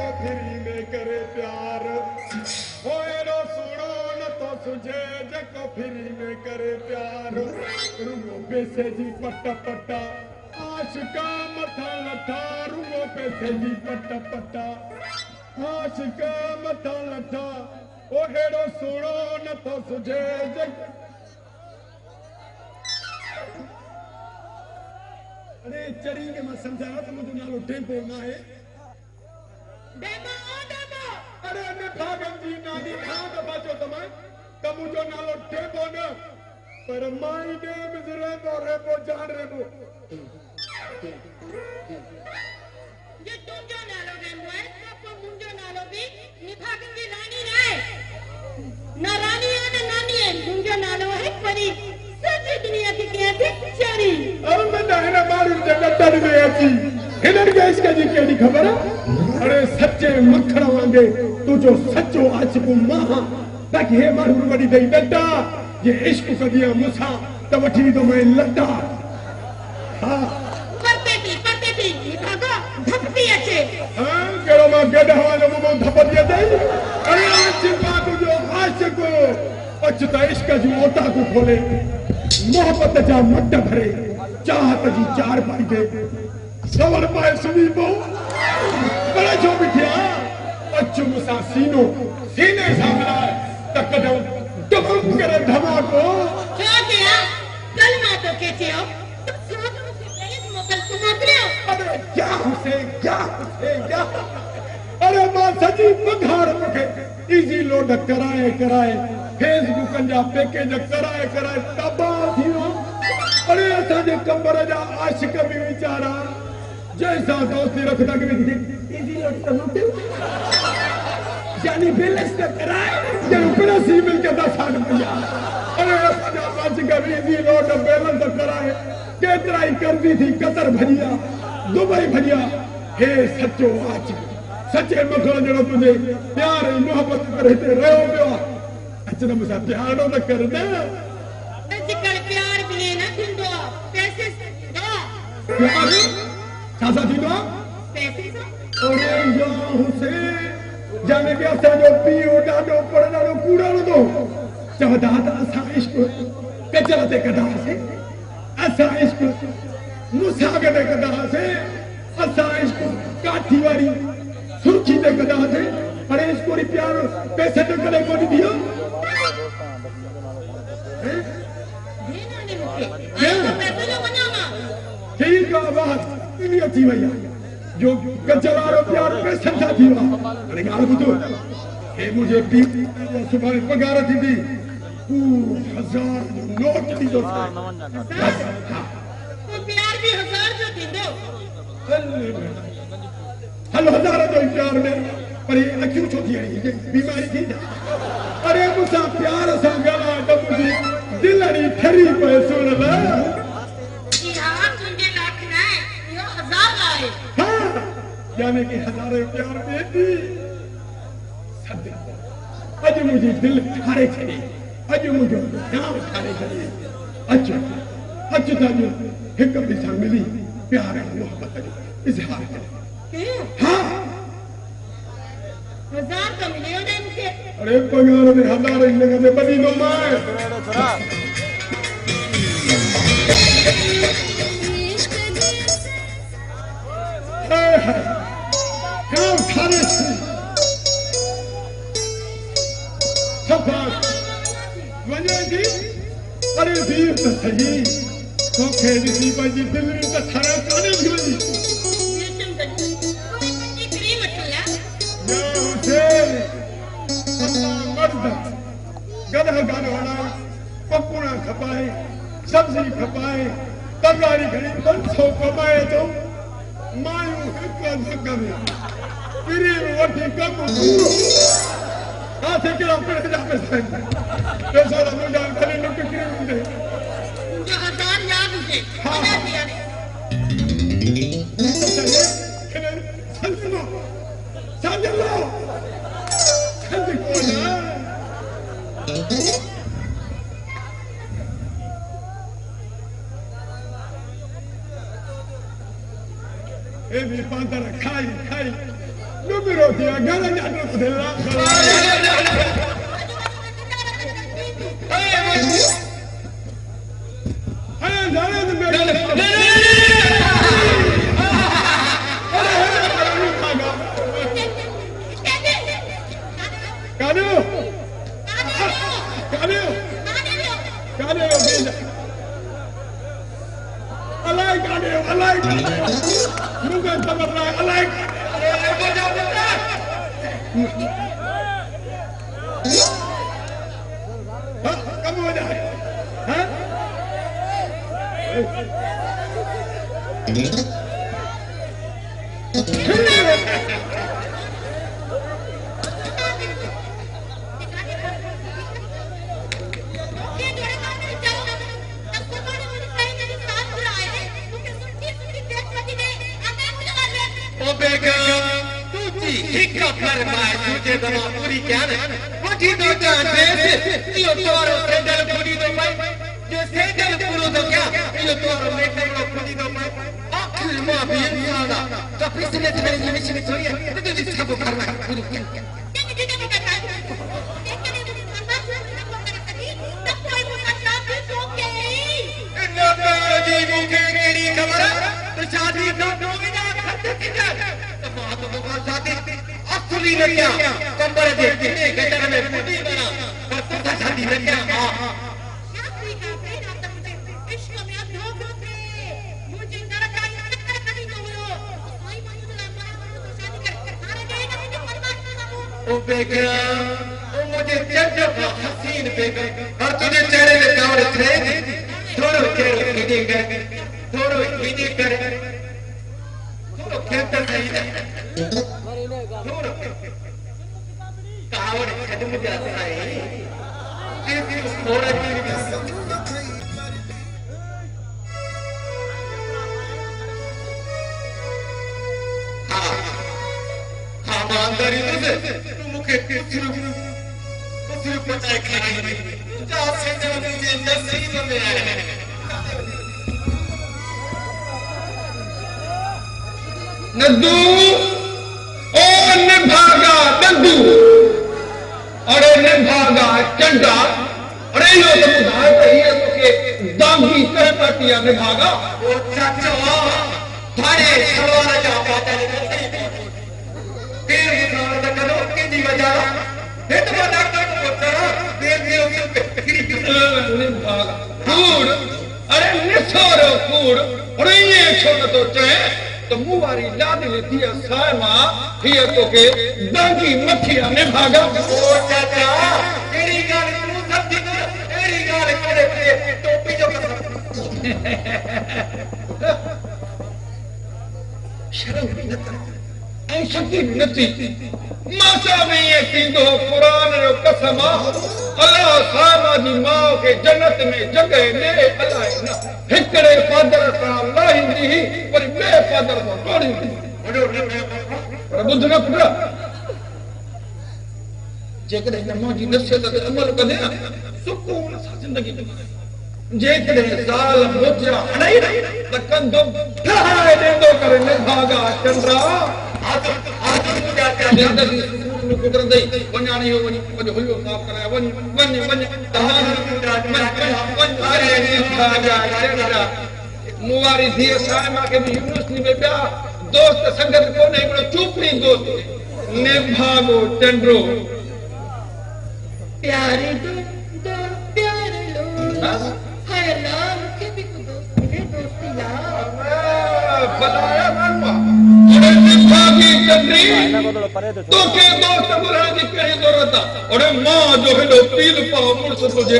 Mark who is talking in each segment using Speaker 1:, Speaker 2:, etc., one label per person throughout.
Speaker 1: जेको फ्री में करे प्यार हो एरो सुनो न तो सुझे जेको फ्री में करे प्यार रुगो पैसे जी पट्टा पट्टा आशिका मथा लठा रुगो पैसे जी पट्टा पट्टा आशिका मथा लठा ओ एरो सुनो न तो सुझे अरे चरी के मैं समझाया तो मुझे नालो टेम्पो ना है डेमो अरे ने भागम जी नानी खा तो बाचो तमाय तब मुझे नालो टेम्पो ना पर माय नेम इज रेबो जान रेबो
Speaker 2: ये तुम जो नालो रेबो है तो मुझे नालो भी निभागम जी रानी ना रानी है ना नानी है मुझे नालो है परी सच्ची दुनिया की कहते चरी
Speaker 1: और मैं ना मारू जगत में आची हिनन के इसका जी केडी खबर अरे सच्चे मक्खण वांगे तू जो सच्चो आशिकु मां ताकि हे मारू वडी दई डड्डा ये इश्क कदिया मुसा त वठी तो मैं लड्डा हां
Speaker 2: पते थी निभागा धपती अचे
Speaker 1: हां केरो मां गड हवालो मो धपती दई अरे आशिका तू जो आशिकु अचता इश्क जो ओटा को खोले मोहब्बत जा मट भरे चाहत जी चार पाई दे सवर पाए सुनी पो बड़ा जो बिठिया अचु मुसा सीनो सीने सामला तक दो टपक करे धमाको
Speaker 2: क्या किया कल मैं तो कहते हो सोच मुझे पहले मोकल तुम मोकलियो
Speaker 1: अरे क्या अरे मां सजी पघार मुखे इजी लोड कराए फेसबुक जा पैकेज कराए तबा थियो अरे असांजे कमर जा आशिक भी वीचारा जैसा दोस्ती रखदा के इजी लोड तमते यानी बैलेंस न कराए जब अपना सिविल के 10 रुपया अरे असांजा आशिक भी इजी लोड बैलेंस कराए केतरा ही करदी थी कतर भजिया दुबई भजिया हे सच्चो आशिक सच्चे मखण जड़ो तुझे प्यार ऐं मोहब्बत करे ते रहो पियो अचन मुसा प्यार न करना
Speaker 2: अजकल प्यार भी न थींदो पैसे दो
Speaker 1: प्यार छासा थींदो
Speaker 2: पैसे से
Speaker 1: अरे या हुसैन जाने के असां जो पीओ ॾाढो पढ़ण ॾाढो कूड़ो दो चवदा त असां इश्क कचर ते कढासे असां इश्क मुसाग ते कढासे असां इश्क काठी वारी सुर्खी ते कढासे अरे इसको री प्यार पैसे ते करे कोनी दियो
Speaker 2: पैसे जो बनाना
Speaker 1: ठीक है बात इनी अच्छी भैया जो कचरारो प्यार पैसे था थीवा अरे गाल बुतो हे मुझे पी सुबह पगार थी 1000 नोट दी दो
Speaker 2: तो प्यार भी 1000 जो थींदो
Speaker 1: हल 1000 जो प्यार में पर ये अक्यों छो थी ये बीमारी थी अरे मुसा प्यार सा गला त मुझे दिलड़ी ठरी पे सुन ले
Speaker 2: जी हां तुझे लाख ना है यो 1000 आए
Speaker 1: हां यानी कि 1000 प्यार देती सद आज मुझे दिल ठारे छे आज मुझे नाम ठारे छे अच्छा ताजो एक बिसा मिली प्यार और मोहब्बत जो इजहार करे हां
Speaker 2: 1000 तो मिले हो मुझे
Speaker 1: अरे पगार में 1000 ही लगा दे बदी नो माए क्या खाने सफाक वजह जी अरे वीर तो सही तो खेदी सी पंजी दिल्ली का थारा काने भी वजी
Speaker 2: ये तुम पंजी क्रीम अटला
Speaker 1: या हुसैन मर्द गधा गानो वाला पकुड़ा खपाए सब्जी खपाए तरकारी खड़ी 500 कमाए तो मायूं हिक जग में क्रीम वठी कम हाथ के अपने जा पैसा दा मुंडा खली नुक क्रीम दे
Speaker 2: जो 1000 याद मुझे बना दिया
Speaker 1: समझ को ना ए भी पांतर खाई Nubi roti ya gara jatuh sedela. Ayo jalan tu biar. Kado, kado, kado beda. Alai kado, alai kado. Bukan sabar lagi, alai. Hah? Kamu ada? Hah?
Speaker 3: पूरी क्या है वठी तो जानते यो तोरो सेंडल पूरी तो भाई ये सेंडल पूरो तो क्या यो तोरो मेकअप लो पूरी तो भाई आखिर में भी इंसान तो पिछले दिन ये मिशन थोड़ी है तो जिसका वो करना है पूरी क्या तो शादी तो बिना खर्चे की तो बात होगा शादी असली ने क्या कंबर देखते गटर में फटी बना और तुझा शादी ने क्या
Speaker 2: क्या कोई का प्रेम आता मुझे इश्क में अब धोख होते मुझे डर का चक्कर कभी न हो कोई मुझे ना मारे तो शादी कर मारे गए ना मुझे बर्बाद ना हो
Speaker 3: ओ बेगम ओ मुझे चंचल हसीन बेगम और तुझे चेहरे में कावड़ थे थोड़ो चेहरे गिने कर थोड़ो गिने कर थोड़ो खेलता नहीं ना थोड़ो कावड़ खत्म जाता है इस थोड़ा हाँ ईमानदारी से तू मुझे सिर्फ पता है खाने जा से जो मुझे नसीब में है
Speaker 1: नद्दू ओ निभागा नद्दू अरे निभागा चंडा अरे यो तो बुधाए तो ये तो के दांगी कह पाटिया निभागा
Speaker 3: ओ चाचा थारे सलवार जा पाता नहीं फिर मुझे तो करो कि दी वजह है तो डॉक्टर को पूछना देर दियो के
Speaker 1: निभागा कूड़ अरे निसोरो कूड़ अरे ये छोड़ तो चाहे तो मुवारी लाद लेती है सायमा हिया तो के दांगी मखिया निभागा
Speaker 3: ओ चाचा तेरी गाल तू समझी ना तेरी गाल करे टोपी जो
Speaker 1: शर्म भी न ऐ शक्ति भी नथी मासा में ये थींदो कुरान जो कसम अल्लाह सायमा जी मां के जन्नत में जगह ने अलाए न हिकड़े फादर सां लाहिंदी पर बे फादर सां तोड़ींदी पर बुध न पुट जेकॾहिं नमाज़ जी नसीहत ते अमल कंदे सुकून सां ज़िंदगी जेकॾहिं ज़ाल मोतिया हणाई त कंदो ठहाए ॾींदो करे निभागा चंद्रा ज़िंदगी सुकून में गुज़रंदई वञाणी हो वञी वञो हुयो साफ़ कराए वञ तमामु अरे निभागा चंद्रा मुवारी धीअ सायमा खे बि यूनिवर्सिटी में ॿिया दोस्त संगत कोन्हे हिकिड़ो चूपड़ी दोस्त निभागो चंड्रो
Speaker 2: प्यारे दो प्यारे लो हाय अल्लाह मुझे भी कुछ दोस्त मिले दोस्ती ला
Speaker 1: बताया मानवा अरे निभागी चंद्री तो के दोस्त बुरा जी कहीं जरूरत अरे मां जो हेलो पील पाओ मुर्स तुझे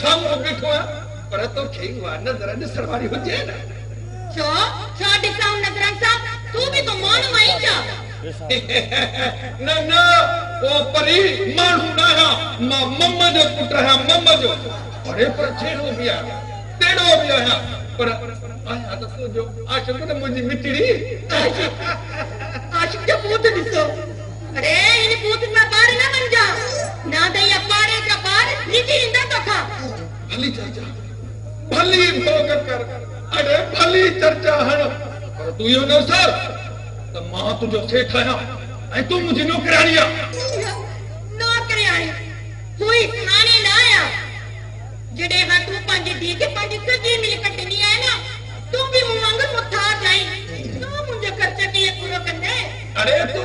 Speaker 1: सामने बैठो है पर तो खेई वा नजर ॾिसण वारी हुजे न
Speaker 2: छो ॾिसां नज़रनि सां तू भी तो माण्हू आहीं छा
Speaker 1: न ओ परी माण्हू न आहियां मां मम्मा जो पुट आहियां मम्मा जो अरे पर छेड़ो भी आहियां तेड़ो भी आहियां पर आहियां त तुंहिंजो आशिक़ न मुंहिंजी मिठड़ी
Speaker 2: आशिक़ जो पूत ॾिसो अरे इन पूत में बार न बन जा ना दैया पारे का बार निजी इंदा तो खा
Speaker 1: भली चर्चा भली भोग कर अरे भली चर्चा हण पर तू यो न सर त मां तुझो सेठ आहियां ऐं तूं मुंहिंजी नौकराणी आहे
Speaker 2: नौकराणी कोई खाने ना आया जॾहिं खां तूं पंहिंजी धीउ खे पंहिंजी सॼी मिलक ॾिनी आहे न तूं बि मूं वांगुरु मुथार जाईं तूं मुंहिंजो ख़र्च कीअं पूरो कंदे
Speaker 1: अरे तूं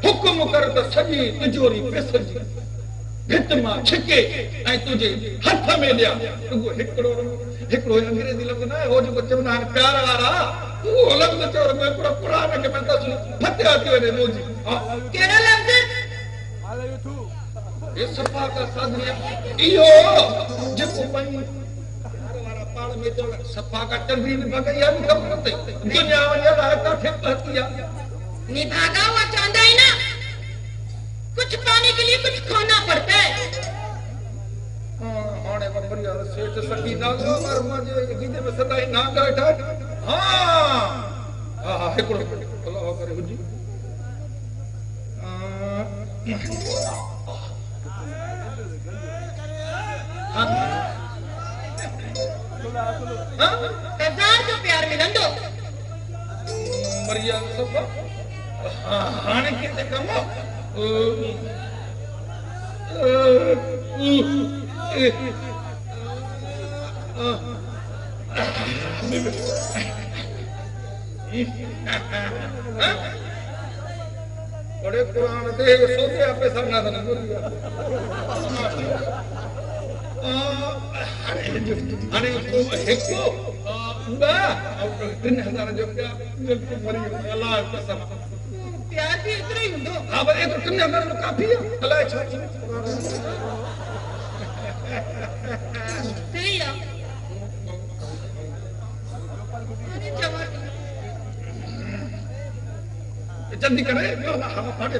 Speaker 1: हुकुम कर त सॼी तिजोरी पैसनि जी भित मां छिके ऐं तुंहिंजे हथ में ॾियां रुॻो हिकिड़ो अंग्रेज़ी लफ़्ज़ न आहे हो जेको चवंदा आहिनि प्यार वारा उहो लफ़्ज़ चओ रुॻो हिकिड़ो क़ुर खे मैं तस्वीर फतिहा थी वञे मुंहिंजी
Speaker 2: कहिड़ो लफ़्ज़
Speaker 1: ये सफ़ा का साधन इहो जेको पई प्यार वारा पाण में चवण सफ़ा का तंदीन भगई आहे ख़बर अथई दुनिया वञे लाइ काथे पहुती आहे
Speaker 2: निभागा हुआ चाहता है ना कुछ पाने के लिए कुछ खोना पड़ता है
Speaker 1: हाणे बढ़िया सेठ सखी नागो पर मुझे गीते में सदाई नाग वेठा हां हिकिड़ो अल्लाह करे हुजी
Speaker 2: हजार जो प्यार मिलंदो
Speaker 1: बढ़िया सब हाणे किथे कम बड़े पुराण ते सोचे पैसा ना था हाणे हिकु ॿ 3000 जो प्यार मरी अलाह कसम
Speaker 2: प्यार भी इतना ही हूंदो
Speaker 1: हा पर एतिरो 3000 जो काफ़ी आहे अलाए छा
Speaker 2: सही है अरे जवाब
Speaker 1: जल्दी करे हा फाटे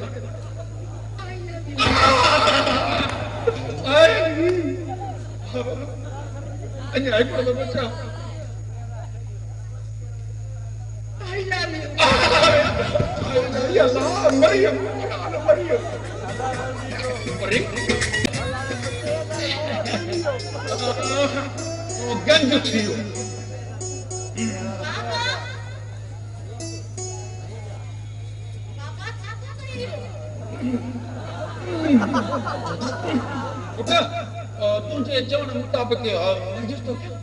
Speaker 1: अञा हिकिड़ो बचा
Speaker 2: I love you.
Speaker 1: Ya Allah, Maryam, Maryam. Oh, ganju थियो.
Speaker 2: Papa. Papa apa kali?
Speaker 1: Udah, तुझे चवण मुताबिक मंजूर तो क्या?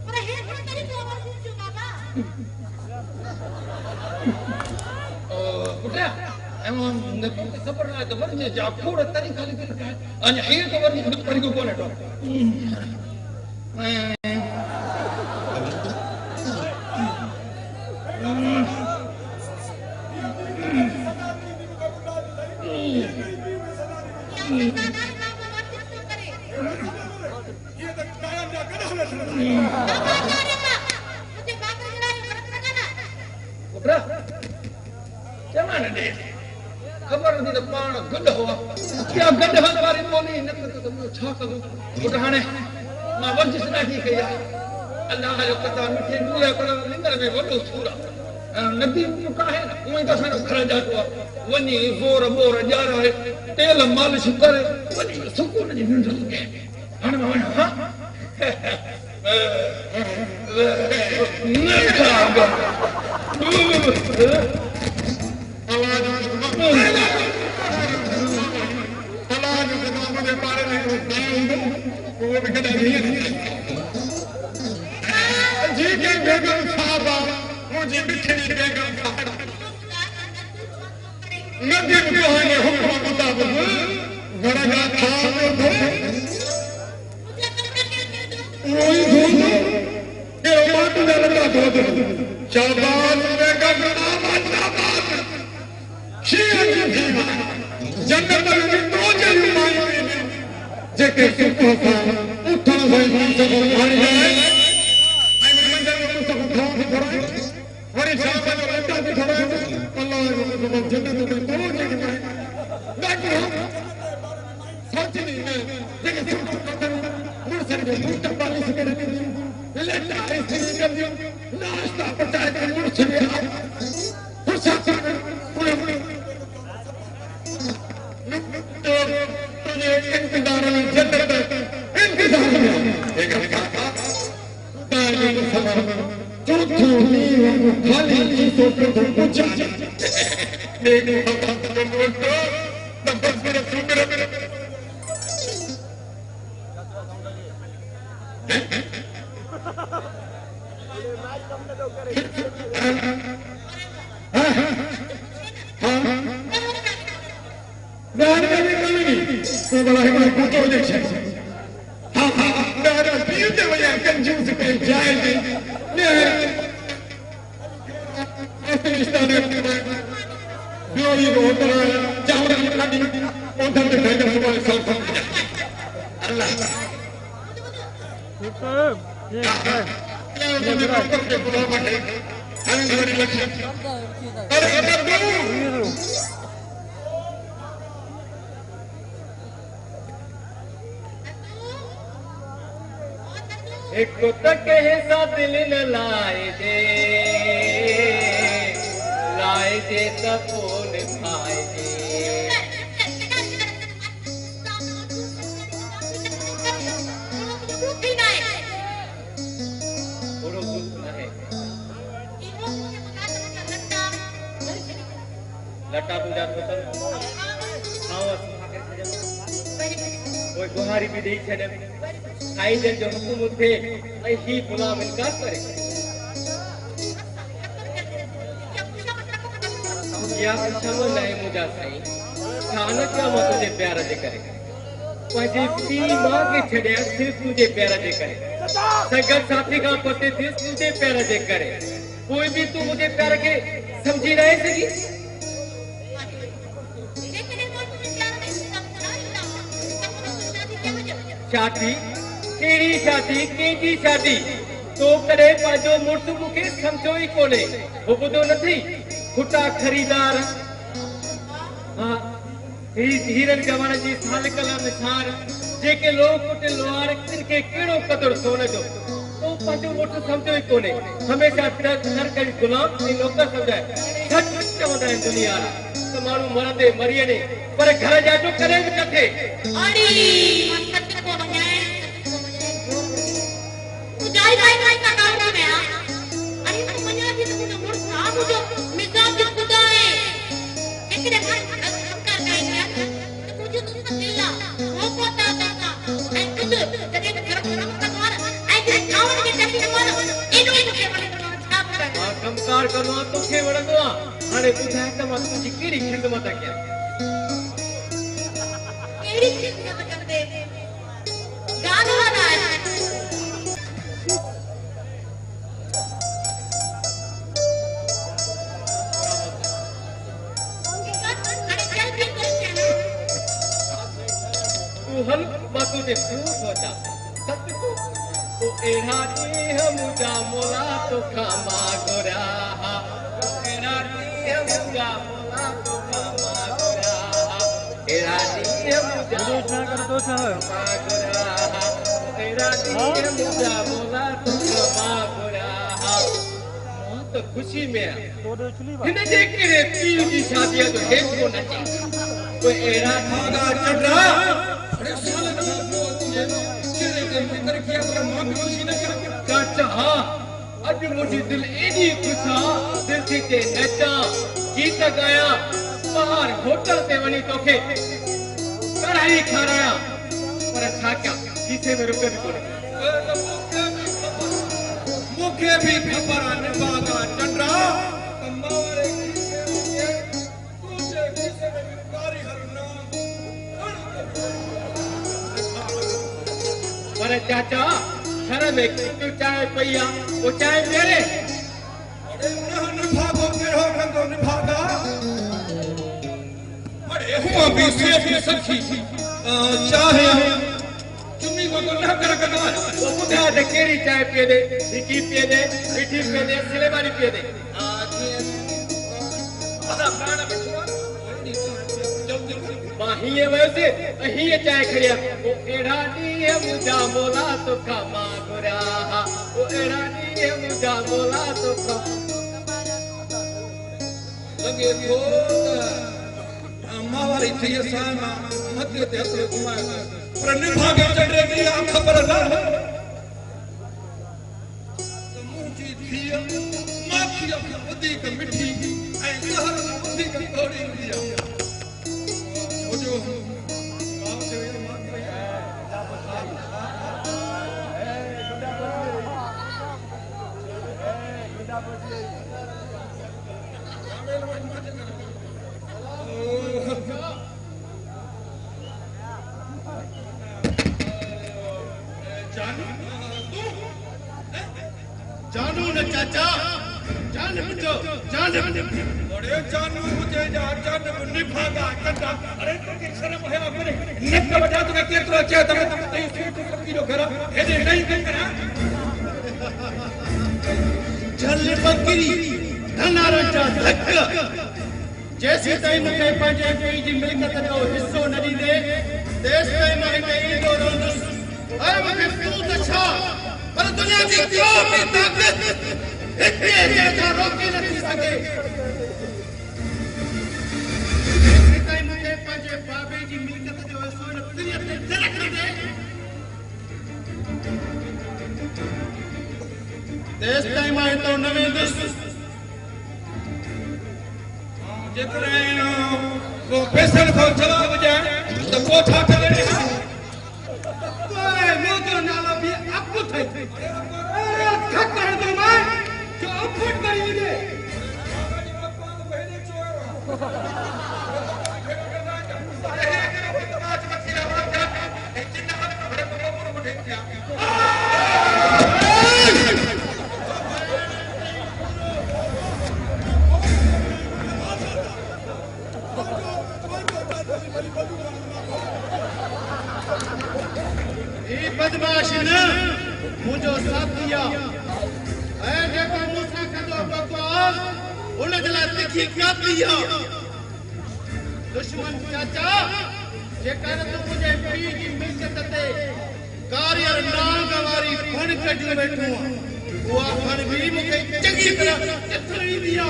Speaker 2: पर हे तरी तो आवाज जो बाबा.
Speaker 1: Udah, emang nggak pernah itu barunya jago udah tadi kali kan. Hanya ini tuh baru hidup pergi gue nih. खबर नहीं तो पान गड हुआ क्या गड हमारी बोली न तो छा करूं उठाने मां वर्जिश ॾाढी कई आहे अल्लाह जो कथा मिठे दूर पर लिंगर में वॾो सूर आहे नदी मुका है न उहे त असां घर जातो आहे वञी ज़ोर बोर ॼाराए तेल मालिश करे वञी सुकून जी निंड लॻे हाणे मां वञा हा जी के बेगम साहब मुझे बिठड़ी बेगम साहब नदी कहानी हुक्म मुताबिक गरगा था वही धूम के माट लगा धोद शाबाश बेगम शाबाश शेर जी जन्नत में तो जली माई जेके सुखो का उठण से सब हारी जाए आई मंदिर में सब खाओ पड़े वरी शाम को लटा भी खड़ा अल्लाह को जन्नत में तो जली माई बाकी हम सोच नहीं है जेके सुखो का मुर्सर में मुट्ठा पानी से करे लटा ऐसे कर दियो नाश्ता पचाए के मुर्सर में फुर्सत पूरे तुझे इंतजार में जन्नत इंतजार में एक दानी सफर चौथी खाली चीजों पे तो पूछा
Speaker 3: मेरे मोहब्बत को बोल दो तो बस मेरा सुकर तो बड़ा है कोई फोटो देखे हाँ हाँ मेरा पीते वजह कंजूस के जाएंगे ने ऐसे रिश्ता ने जो ये होता है जाऊँ ना खाली उधर से घर का सुबह सब अल्लाह ये मेरा के बुला मत है हमें घोड़ी लगी अरे एक तो तक सा दिल न लाए दे तपोन खाए दे थोड़ो दुख न है लटा पूजा तो कोई गुहारी भी देख छे आई जन जो हुकुम थे ही गुलाम इनकार करे या शर्म नहीं मुझा सही खाना क्या मत तुझे प्यार दे करे पंहिंजे पी मां के छड़िया सिर्फ तुझे प्यार दे करे सगल साथी का पते थे तुझे प्यार दे करे कोई भी तू मुझे प्यार के समझी नहीं सकी शादी केड़ी शादी केजी शादी तो करे पाजो मुर्स मुखे समझो ही कोने वो बुधो नथी खुटा खरीदार हां हीरन जवान जी साल कला निसार जेके लोग कुटे लोहार किनके केड़ो कदर सोने जो तो पाजो मुर्स समझो ही कोने हमेशा हर कई गुलाम नी नौकर समझाए सच चवंदा है दुनिया तो मानू मरदे मरिए ने पर घर जा जो करे भी नथे
Speaker 2: अड़ी सच को वजाए जाई जाई जाई का काम में आ अरे तू मन्या जी तू मुड़ सा मुझे मिजाज जो खुदा है एकरे घर कर गया तो मुझे तू दिला वो पता था ऐ खुद जदे घर का द्वार ऐ खावन के चक्की मार इनो के वाले छाप कर
Speaker 3: कमकार करो तो के वड़दो हाने बुझाए त मत तुझी केड़ी खिदमत क्या
Speaker 2: केड़ी खिदमत कर दे गाना वाला है
Speaker 3: हल बातों ने क्यों सोचा सत्य तो एड़ा दी हम जा मोला तो खामा गोरा एड़ा दी हम जा मोला तो खामा गोरा एड़ा दी हम जा कर दो खामा गोरा एड़ा दी हम जा मोला तो खामा गोरा तो खुशी में हिन जे करे पीर जी शादी तो हेठ को नचे कोई एड़ा धागा चढ़ा चाचा अज मुझी दिल एडी खुशा दिल थी ते नचा गीत गाया बाहर होटल ते वनी तोखे कढ़ाई खाराया पर छा क्या किसे में रुपए भी कोने मुखे भी खबर आने बागा चंद्रा कमावरे किसे मुझे तुझे किसे में कारी हरना पर चाचा घर में क्यों चाय पिया वो चाय मेरे अरे निभागो केरो रंगो निभागा अरे हुआ भी सेफ सखी चाहे चुम्मी को ना कर कदा वो बुधा दे केरी चाय पिए दे लिखी पिए दे मिठी पिए दे सिले वाली पिए दे अदा प्राण बिछुआ माहिए वैसे अहिए चाय खड़िया वो एड़ा दी है मुझा मोला तो खामा गोरा वो एड़ा दी है मुझा मोला तो लगे तो मावारी थी सामा मध्य ते असले घुमाए पर निभागे चढ़े की खबर ना तो मुंजी थी माखी अपनी बुद्धि के मिठी जानू न चाचा जान बचो जान
Speaker 1: अरे जानू मुझे जान निभागा कंदा अरे तुझे शर्म है अपने नक बजा तो केतरो चे तमे नहीं की जो करा हे नहीं करा
Speaker 3: झल बकरी धनारो चा धक जैसे ताई मुके पंजे पी जी मिलकत जो हिस्सो नदी दे देश ताई मां के ईंदो रोंदुस ऐ मुके पूत छा पर दुनिया जी क्यों भी ताकत इतने जैसा रोके नहीं सके जैसे ताई मुके पंजे बाबे जी मिलकत जो हिस्सो नदी दे झलक दे देश ताई मां तो नवे दुस
Speaker 1: जेकरे वो पेशल को जवाब जाए तो कोठा करे ओए मोजो नालो भी अप थे अरे खकर दो मैं जो अफट करी दे
Speaker 3: बदमाश न मुझो साथ दिया ऐ देखो मूसा कदो बकवास उन जला तिखी क्या दिया दुश्मन चाचा जे कर तो मुझे पी की मिलकत ते कार्य नाल गवारी फण कढी बैठो वो फण भी मुके चंगी तरह चिथड़ी दिया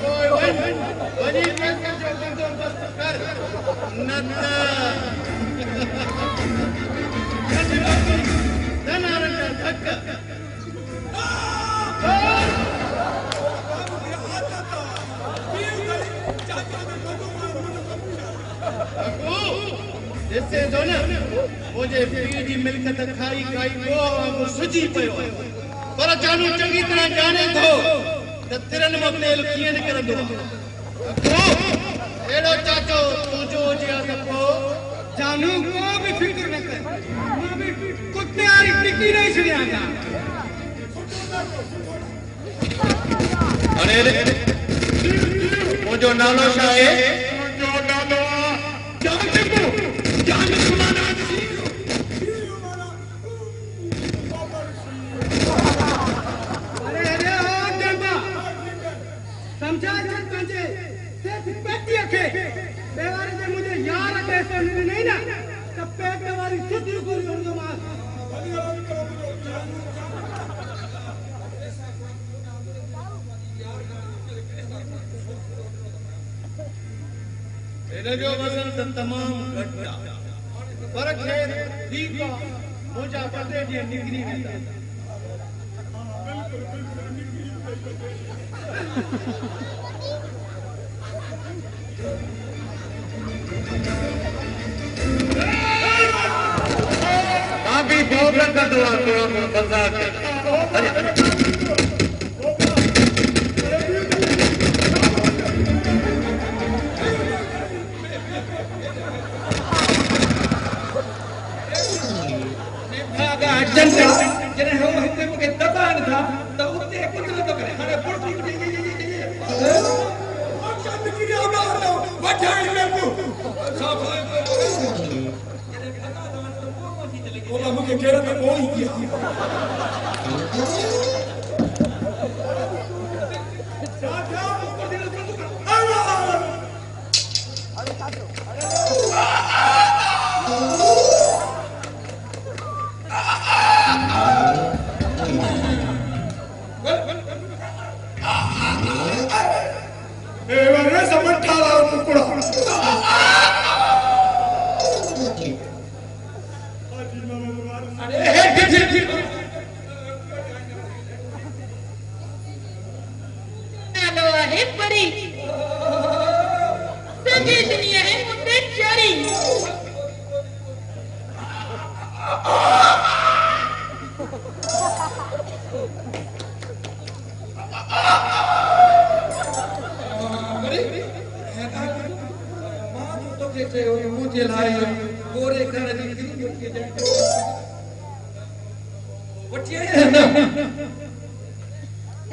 Speaker 3: वनी कैसे जो बंदोबस्त कर नन्ना धनारंगा धक्क जिससे जो न मुझे पी जी मिलकत खाई खाई वो सुजी पियो पर जानू चंगी तरह जाने थो त तिरन मो तेल कीअं निकिरंदो एड़ो चाचो तू जो जिया सको
Speaker 1: जानू को भी फिक्र न कर मां भी कुत्ते वाली टिकी नहीं छड़ियागा
Speaker 3: अरे मुझो नालो छा है
Speaker 1: मुझो नालो जान सुनाना अरे ओ जंबा समझा कर पंजे सिर्फ पेटी रखे बेवारे से मुझे यार कैसे नहीं ना तब पेट वाली सुधी पूरी होगी मां
Speaker 3: इन जो वजन त तमाम घट पर खैर ठीक है मुझा पटे दी निकरी वेंदा भी बोबरन का दुआ करो मजाक अरे
Speaker 1: भागा जन जने हो हिते मुके दबान था तो उते कुतल तो करे हाने पुरती ये और चंद की आगा हो वठाई लेबू साफ ओला मुके केड़ा में कोई किया साथा ऊपर दिन अल्लाह अरे साथो
Speaker 2: जीतनी है मुझसे चोरी।
Speaker 3: मुझे लाई गोरे कर दी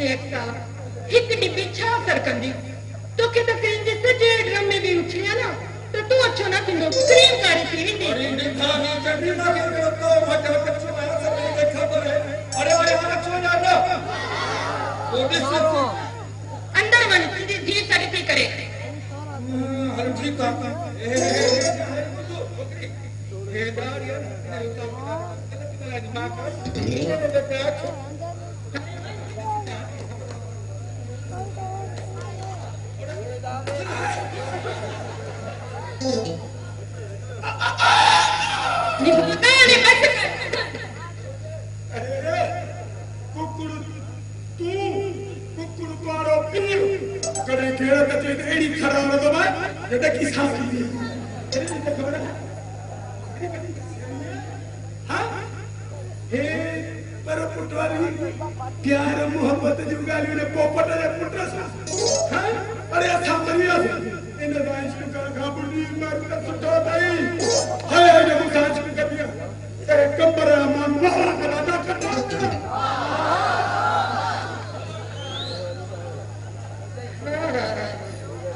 Speaker 2: एकता एक डिब्बी छा कर कंदी तो के तो कहीं जिस सजे ड्रम में भी उछलिया ना तो तू अच्छा ना तिंदो क्रीम कारी पीवी थी।
Speaker 3: अरे निभा भी चढ़ी ना के तो मजा कच्चो आया सब ने खबर है। अरे हां चो जा ना वो भी
Speaker 2: अंदर मन तुझे जी सड़ी करे।
Speaker 3: हर ठीक ए दार यार
Speaker 1: प्यार मोहब्बत जुगाली ने पोपट ने पुत्र सा हां अरे अच्छा मरिया इन दाइश को का गाबुली मार कर सुटो ताई हाय ने मुसाज को कर दिया ए कंबर मान वाला कराना करता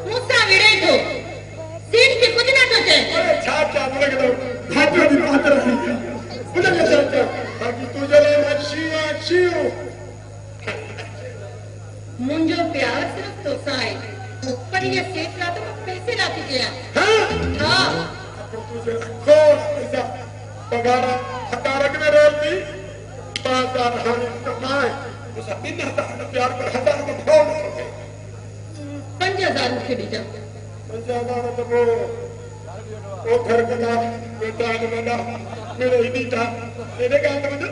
Speaker 2: मुसा विरे तो सीट के कुछ ना सोचे।
Speaker 1: अरे छाप छाप लग दो भाटर भी पात्र है मुझे क्या चाहता बाकी तुझे ले मच्छियां छियो
Speaker 2: मुंजो प्यार सिर्फ तो साई पर ये सेठ ला तो पैसे लाती गया। हां
Speaker 1: तो तुझे खोल पैसा पगारा हतारक में रोती 5000 हानि कमाए उस दिन हतार प्यार पर हजार को फोन करके
Speaker 2: 5000 मुझे दीजा
Speaker 1: 5000 तो वो घर का बेटा ने बना मेरे ही था तेरे का तो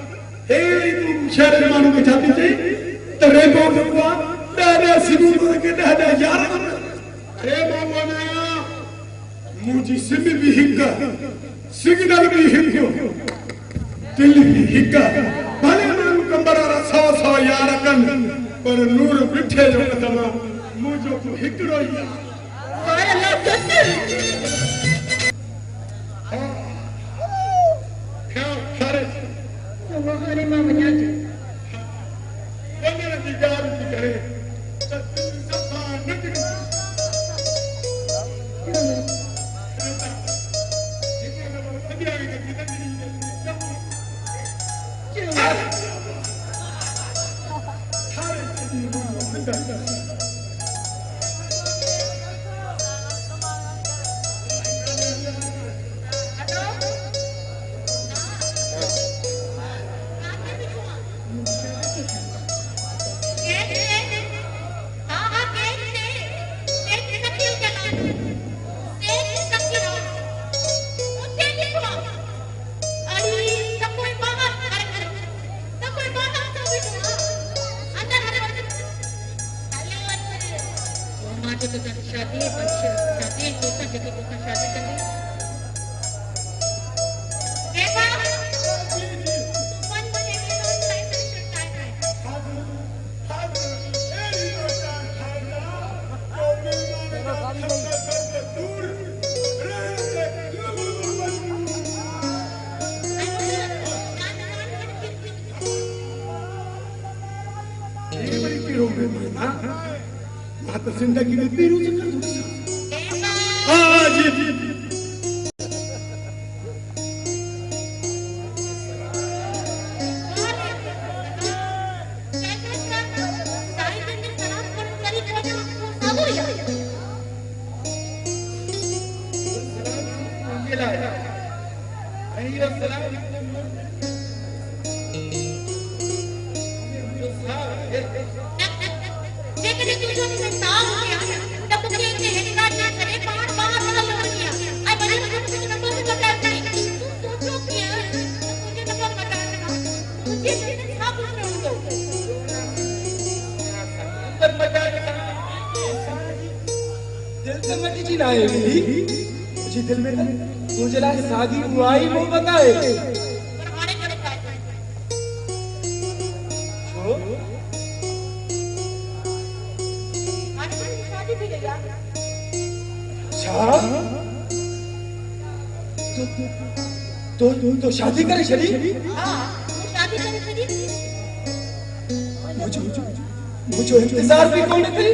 Speaker 1: हे तुम शहर मानो के जाती थी तेरे को दुआ दादा सिबू के दादा यार अरे बाबा ना मुझे सिम भी हिक्का सिग्नल भी हिक्को दिल भी हिक्का भले मन कंबरा 100 यार कन पर नूर बिठे जो तमा मुझो को हिकड़ो या
Speaker 2: हाय अल्लाह सत्तर
Speaker 1: क्या करे
Speaker 2: वो हरे मां बना के
Speaker 1: वंदन की गाल की करे जिंदगी में पीरू आज
Speaker 3: दिल से
Speaker 4: बैठी जी ना है मुझे दिल में तुझे लाए शादी हुआ ही वो बताए
Speaker 2: पर हाणे करे काय
Speaker 4: छो
Speaker 2: हाणे शादी थी गई आहे
Speaker 4: अच्छा तो शादी करे छड़ी
Speaker 2: हां तू शादी करे छड़ी
Speaker 4: मुझे इंतजार भी कौन थी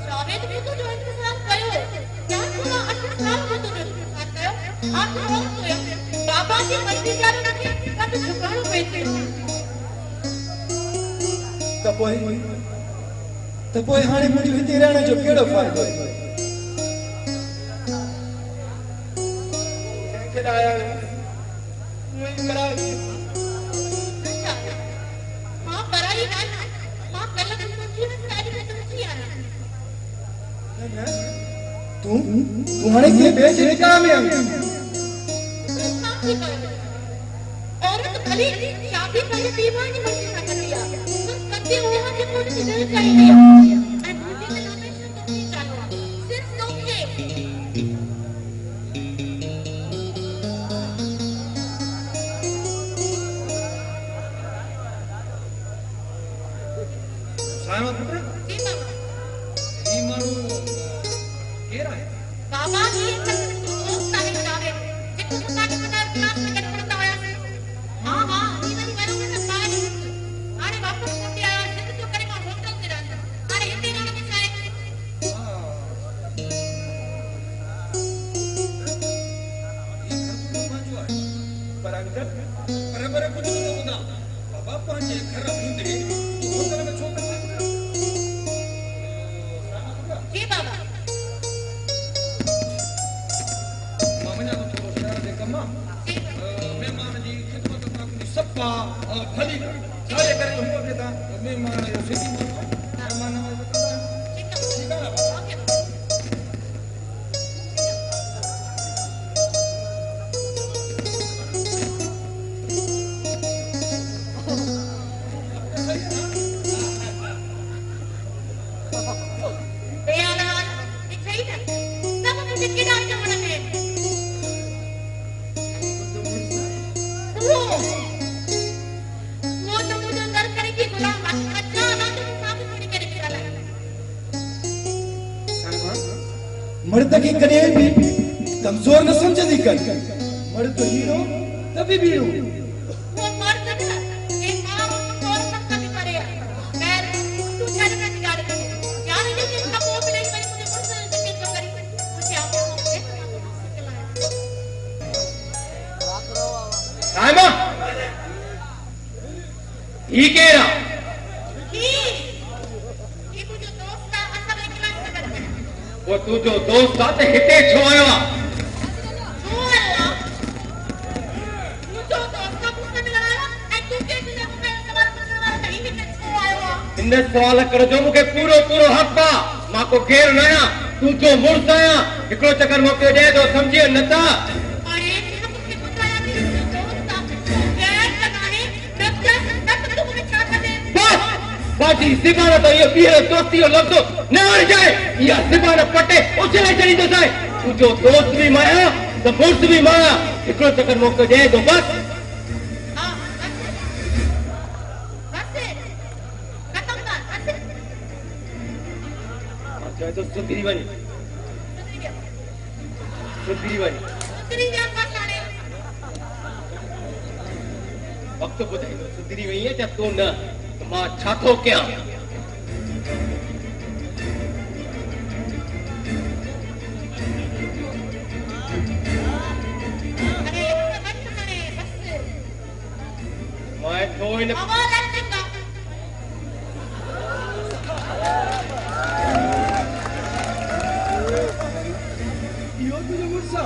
Speaker 2: शादी तो तू जो इंतजार कयो क्या पूरा 8 साल में तू इंतजार कयो आप कौन तो बाबा की मर्जी जाने रखे कद झुकाणो पईते
Speaker 4: तपोए हाणे मुझे हिते रहने जो केड़ो फायदो के आया मैं करा
Speaker 2: मां कराई ना मां कल तुझे शादी में तुझी आना
Speaker 4: तू हाणे के बेच निकाह में आई
Speaker 2: औरत भली शादी करे दीवानी मर्जी ना करती है पर कभी वहां के कोई दिल चाहिए और मुझे तो हमेशा तो नहीं चाहिए सिर्फ तोखे
Speaker 3: सानो पुत्र
Speaker 2: जी बाबा
Speaker 3: ई मारू केरा है
Speaker 2: बाबा जी एक दोस्त आहे जावे जेको दुकान में क्लास में पढ़ता हुआ हां हां ई वाली वारो में बाहर हाणे वापस कोटी आया जित तो करे मां होटल ते रहंदा हाणे हिते रहण में छाए
Speaker 4: पर अंकल बराबर कुछ तो होगा बाबा पंहिंजे घर हूंदे तू होटल में छो कर
Speaker 2: जी बाबा
Speaker 3: मामना को थोड़ो शहर दे कमा मेहमान जी खिदमत अपनी सप्पा भली सारे करे हुआ के ता मेहमान जो सिटी मेहमान ठीक है
Speaker 2: ओके बेयालाल ये सही है सब मुझे किधर जाना है वो तो मुझे अंदर करेगी गुलाम अच्छा ना तो साबित नहीं करेगी रला
Speaker 4: मर्द की कदे भी कमजोर न समझदी कर मर्द हीरो तभी भी हीरो
Speaker 2: वो मर्द ना एक मां और सबका भी करे खैर तू छड़ में निकाल दे यार ये जिसका कोप नहीं करे मुझे मुझसे जिक्र क्यों करी मुझे आप
Speaker 3: साइमा ई केरा
Speaker 2: ये मुझे दोस्त का असर क्लास में करते
Speaker 3: वो तू जो दोस्त आ ते हिते छो आयो आ
Speaker 2: छो आयो मुझे दोस्त का मुझसे मिलाया ऐ तू के बिना मुझे सवाल करने वाला नहीं भी छो आयो
Speaker 3: इन सवाल कर जो मुके पूरो पूरो हक आ मां को घेर न आया तू जो मुर्स आया एकड़ो चक्कर मोके दे तो समझे नता
Speaker 2: अरे तेरा मुझे बताया भी दोस्त का गैर लगाने तब तू मुझे क्या कर दे
Speaker 3: बस बाजी सिबाना तो ये पीर दोस्ती और लफ्ज न आ जाए या सिबाना पटे उछले चली तो जाए तू जो दोस्त भी माया तो मुर्स भी माया एकड़ो चक्कर मोके दे तो बस
Speaker 2: हां बस खत्म कर बस
Speaker 3: अच्छा तो सुधरी बनी सुधरी बनी
Speaker 2: उतरी जा पाछाड़े
Speaker 3: वक्त बुधाई सुधरी वही है जब तू न तो मां छातो क्या
Speaker 2: अरे बस करे बस
Speaker 3: मैं तो इन
Speaker 2: आवाज आएगा
Speaker 4: यो तुझे मुर्सा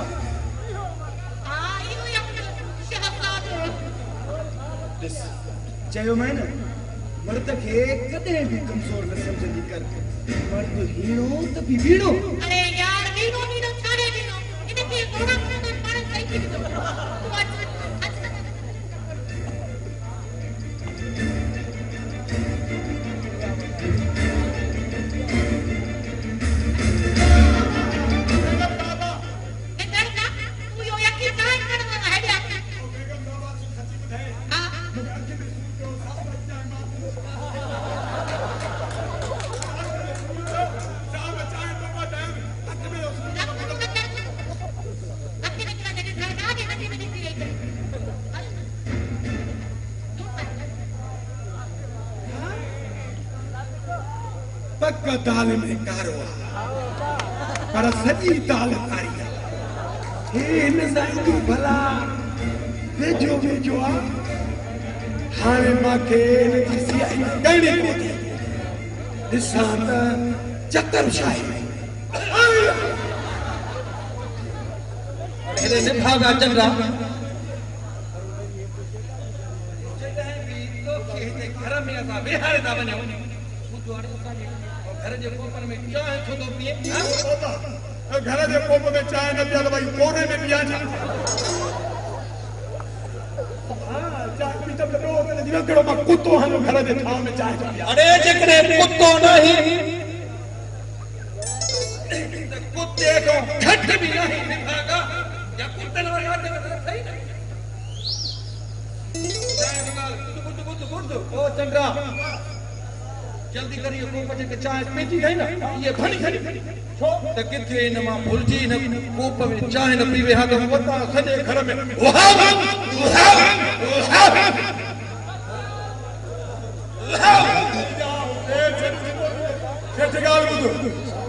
Speaker 2: आयो या शहजाद
Speaker 4: चयो मैं न मर्द खे कदे भी कमजोर न समझदी कर मर्द हीरो त भी भीड़ो
Speaker 2: अरे यार वीनो वीनो छाड़े वीनो इनके घोड़ा में पानी सही थी तो तू अच्छा
Speaker 1: त दाल में कारो पर सॼी दाल कारी हे हिन साईं भला वेझो वेझो हाणे मूंखे हिनजी सियाई करणी पवंदी ॾिसां त चतर शाही
Speaker 4: हेॾे निभागा चंद्रा घर में असां विहारे था वञूं घर जे कोपर में चांहि छो थो पीए
Speaker 1: घर जे कोप में चांहि न पिया त भई कोरे में पिया छा कुत्तो हलो घर जे थां में चांहि थो पिया
Speaker 4: अरे जेकॾहिं कुत्तो नहीं कुत्ते को घट भी नहीं निभागा या कुत्तन वाला सही ना ओ चंद्रा जल्दी करिए कोप जे चांहि पीती गई ना ये भणी छो त किथे इन मां भुलजी न कोप में चांहि न पीवे हा त वता सॼे घर में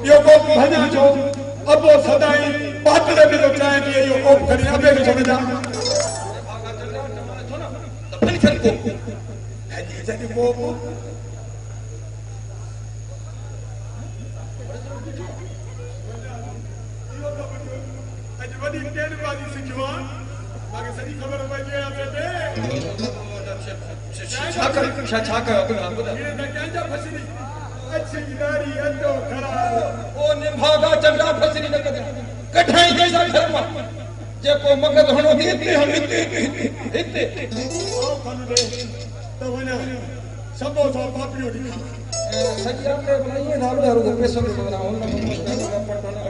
Speaker 1: यो कोप भञा छो अबो सदाई बाटले में तो चांहि पीए यो कोप खणी अबे में छो जा
Speaker 4: भणी छन कोप
Speaker 1: जॾहिं कोप अॼु वॾी टेलबाज़ी सिखियो आहे मूंखे सॼी ख़बर पइजी वई
Speaker 4: छा कयो ओ निभागा चंडा फसरी न कदे कठाई जैसा घर में जेको मगज हणो हिते हम हिते
Speaker 1: तो वना सबो सो पापड़ियो दिखा
Speaker 4: सजिया पे बनाइए दारू दारू के पैसों के बना उन पटना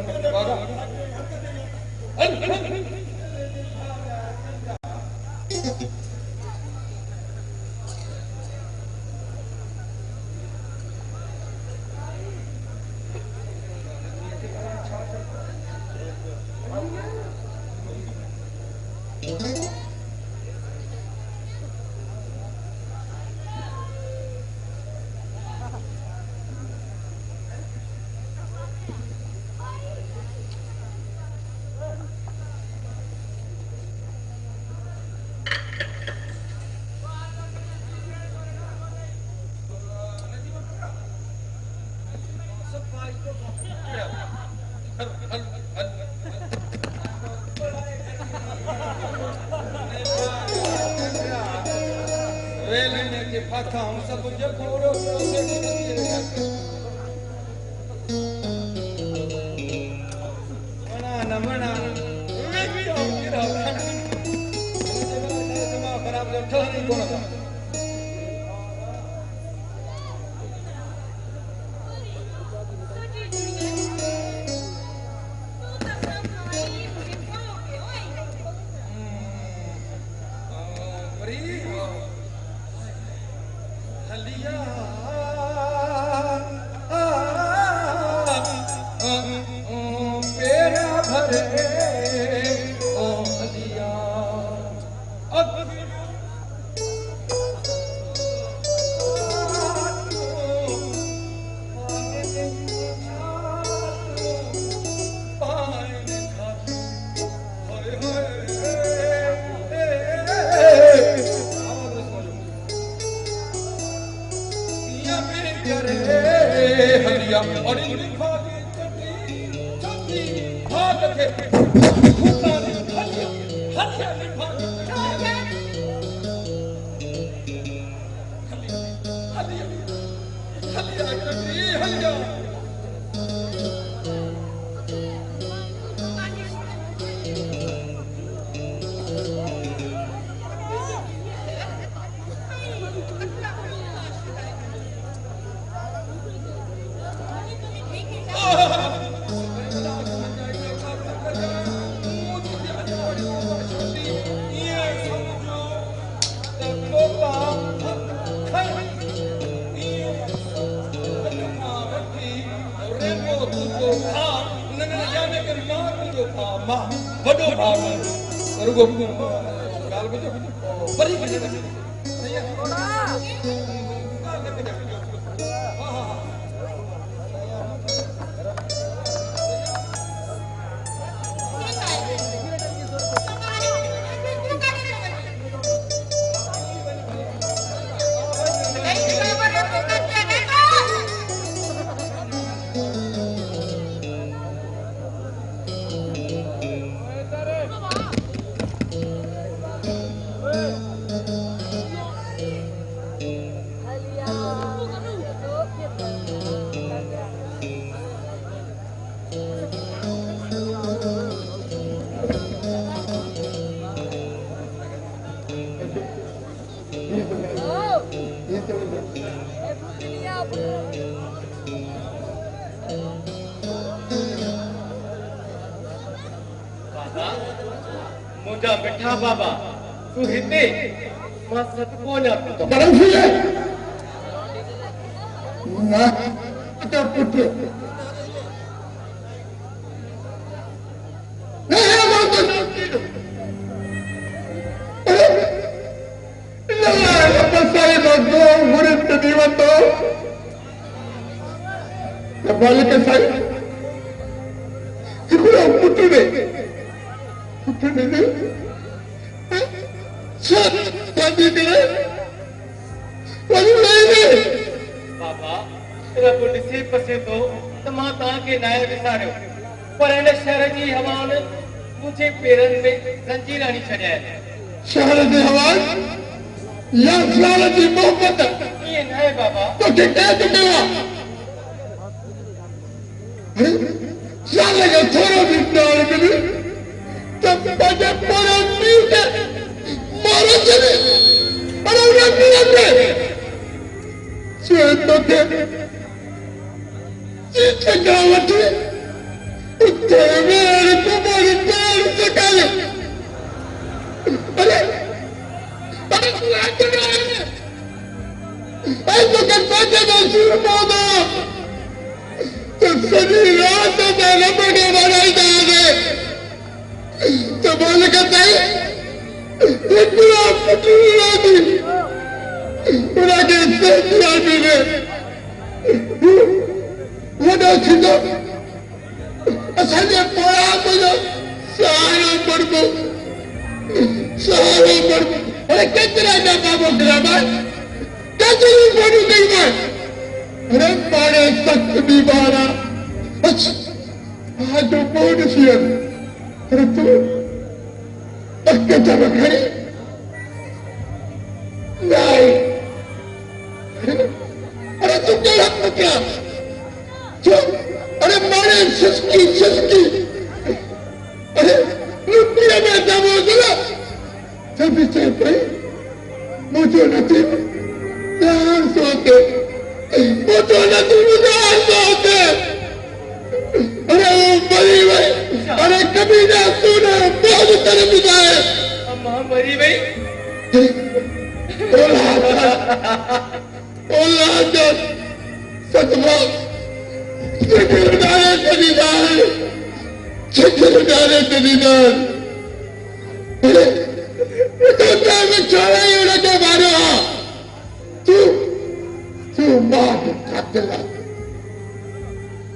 Speaker 4: निभागा हम सब जगोरो मना न मना वे भी आओ गिरा दिमाग खराब जो ठहरी कोन था और इन लिफाफे चटी हाथ के फूटा ने हलिया लिफाफे हलिया वडो भाग रुगो गाल बुझो बड़ी के थोड़ा
Speaker 3: मुझा मिठा बाबा तू हिते मां सत कोन्या तो
Speaker 1: परम थी है ना तो पुत्र नहीं वो तो नहीं बसाई दो मुरिद दीवन तो बालिक साई हिकिड़ो पुट ने सब शादी करे वही नहीं
Speaker 3: बाबा तेरा को ॾिसे पसे तो त मां तव्हांखे नाहे विसारियो पर हिन शहर जी हवा ने मुंहिंजे पेरनि में ज़ंजीर हणी छॾिया आहिनि
Speaker 1: शहर जी हवा या ख़्याल जी मोहबत
Speaker 3: ईअं न आहे बाबा
Speaker 1: तोखे कंहिं चुकियो आहे ख़्याल जो थोरो बि ॼाण मिली त पंहिंजे पोरे पीउ खे मारे छॾे पर उन पीउ खे चए तोखे चङा वठी उते वेड़ कुमारी पेड़ चकायो अरे अरे तूं हथ न ऐं तोखे पंहिंजे में सूर पवंदो तो सॼी राति में रॿड़े वॼाईंदा हुआसीं त मालिक ताईं हिकिड़ा पुट रहंदी उनखे सेठिया मिले वॾो थींदो असांजे पोयां मुंहिंजो सहारो पड़बो अरे केतिरा दफ़ा मोकिलिया केतिरियूं फ़ोनूं कयूं अरे पाणे सख़्त बीमार आहे आज जो कोन थी अरे तूं अख जब खड़ी नहीं अरे तू कहिड़ा पुटिया जो अरे मारे सिसकी अरे लुटीअ में दबो दिला जब चए पई मुझो नथी ध्यान सोते मुझो नथी ध्यान सोते अरे वो मरी वही अरे कभी ना तूने बहुत तरफ जाए
Speaker 3: अम्मा मरी वई
Speaker 1: औलाद सतमा चिकरदारे कदीदार अरे तो टाइम छोड़ा ही उनके बारे तू माँ जो कातिला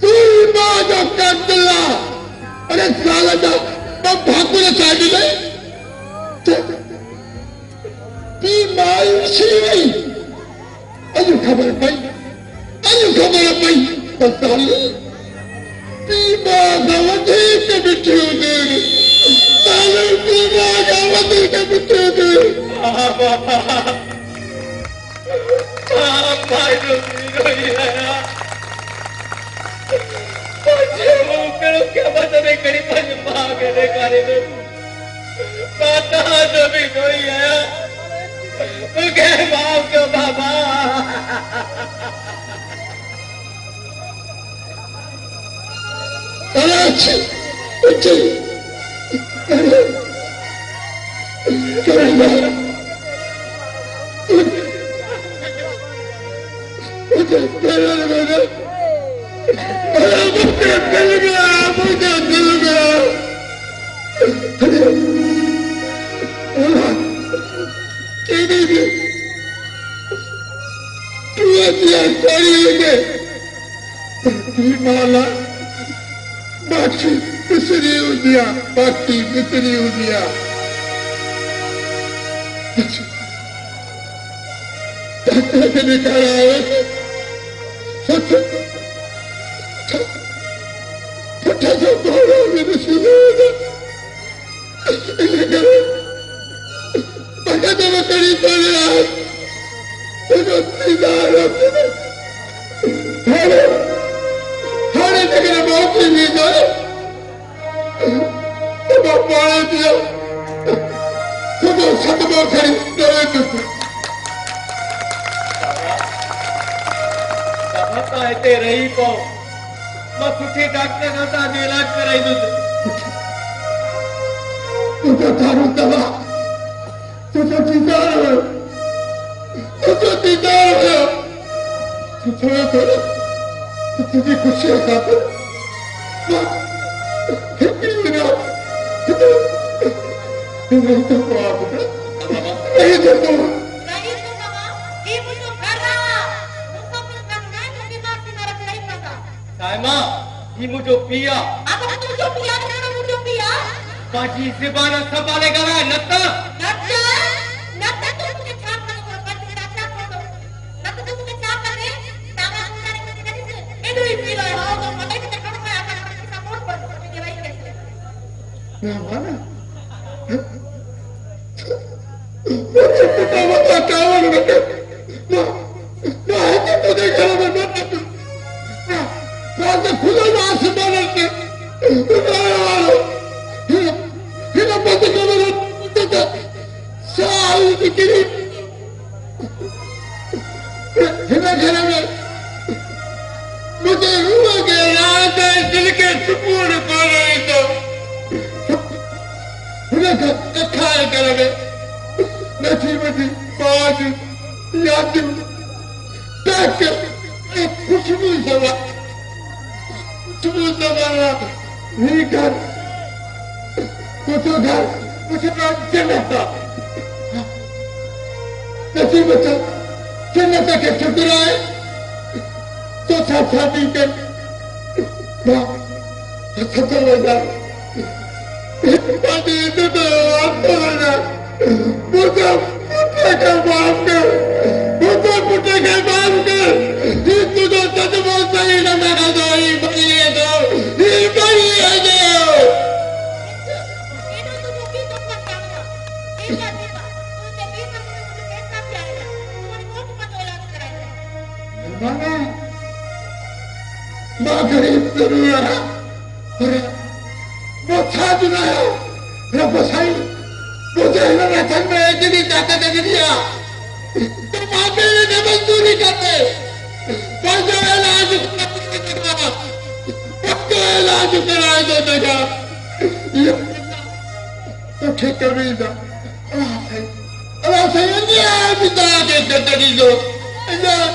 Speaker 1: तू माँ जो कातिला अरे साला जा मैं भागुले चाटी नहीं बीमारी वही अजू खबर पई तो साली बीमार वधीक मिठी हुंदी साली बीमार वधीक मिठी हुंदी
Speaker 3: भाई जो रोई आया मुझे वो करो क्या बता कड़ी पर मां के देखारे दो पता जो भी रोई आया तू कह माफ क्यों बाबा
Speaker 1: अरे अच्छी बाकी बिसरी हुदिया
Speaker 3: रही पाओ मैं सुठी डॉक्टर का इलाज कराई दूं
Speaker 1: तुझो थारो दवा तुझो दीदार हो तुझो दीदार हो तुझो करो तुझी खुशी खातिर नहीं तो बाप नहीं तो तू
Speaker 2: नहीं तो बाबा ये मुझे कर रहा मुझको कुछ करना है मेरी बात से मेरा नहीं पता
Speaker 3: साइमा ये मुझे पिया
Speaker 2: अब तू जो पिया ना मुझे पिया
Speaker 3: बाकी ज़बान संभाले करा नत्ता
Speaker 2: नत्ता तू मुझे छाप कर दो पर तेरा छाप कर दो नत्ता तू मुझे छाप कर दे तावा मुझे नहीं कर इधर ही पी रहा हो तो पता है कि कौन है आपका सपोर्ट कर दो ये भाई कैसे
Speaker 1: ना माना बता कावड़ बेटे ना है कि तुझे घर में मत तू ना तो खुदा नास बनते ना यारो हिना पति को मेरा तो साल की किरी हिना घर में मुझे हुआ के रात दिल के सुकून पा रहे तो हिना खाए करे नसीबती बाज याद तक एक खुशबू सवा नहीं घर कुछ घर कुछ जन्नत नसीबत जन्नत के ठुकराए तो शादी के सत्तर लगा मुझे पुटे का माफ कर मुझे पुटे का माफ कर ये तुझे सच बोल सही ना मेरा दोई बनिए दो ये बनिए दो
Speaker 2: ये तो मुझे तो पता है ये क्या देगा तुझे भी मुझे कैसा प्यार है तुम्हारी बहुत मत इलाज कराएगा
Speaker 1: माना माँ गरीब जरूर है अरे वो था जुनाया रब सही मुझे रचन में इतनी ताकत दे दिया तो मापे ने मजदूरी करते पर जो इलाज कराए दो देगा तो ठीक कभी था अल्लाह सही नहीं पिता के कतरी दो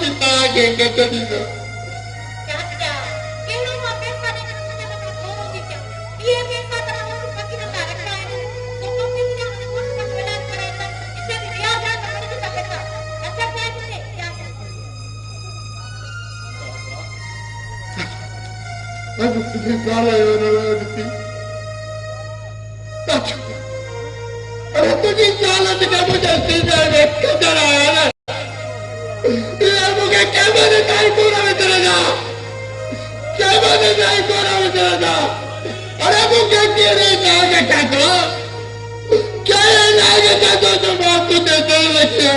Speaker 1: पिता के कतरी दो
Speaker 2: चाचा केवल मां पैसा देकर मुझे लगा होगी क्या ये पैसा तो मुझे पति ने ला रखा है तो तुम किसी ने मुझे बहुत मत इलाज कराएगा इससे रिया जा तो मुझे का पैसा अच्छा क्या तुझे क्या
Speaker 1: अब तुझे काला होती अरे तुझे चालत का मुझे सीधा में किधर आया ना ये मुझे क्या मैंने नहीं पूरा में तेरे जा क्या मैंने नहीं पूरा में तेरे जा अरे मुझे तेरे नागे का तो क्या ये नागे का तो जो बाप को देते रखे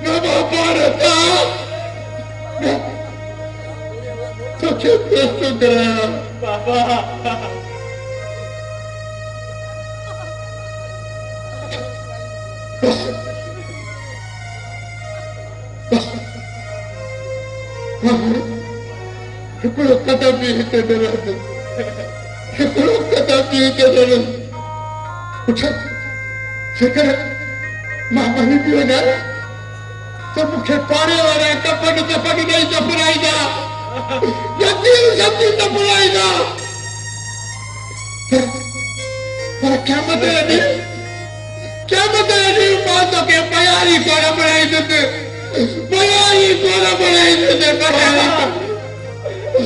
Speaker 1: मैं बापा रहता तो क्या प्रश्न कराया
Speaker 3: बाबा
Speaker 1: हिकिड़ो कदम बि हिते न रहंदो हिकिड़ो कदम बि हिते न रहंदो पुछ जेकर मां मरी बि वञा त मूंखे पाड़े वारा कपड़ ॾेई चपराईंदा यकीन सब्जी चपराईंदा पर क़यामत जो ॾींहुं मां तोखे पयारी कोन बणाईंदुसि पयारी कोन बणाईंदुसि
Speaker 3: बाबा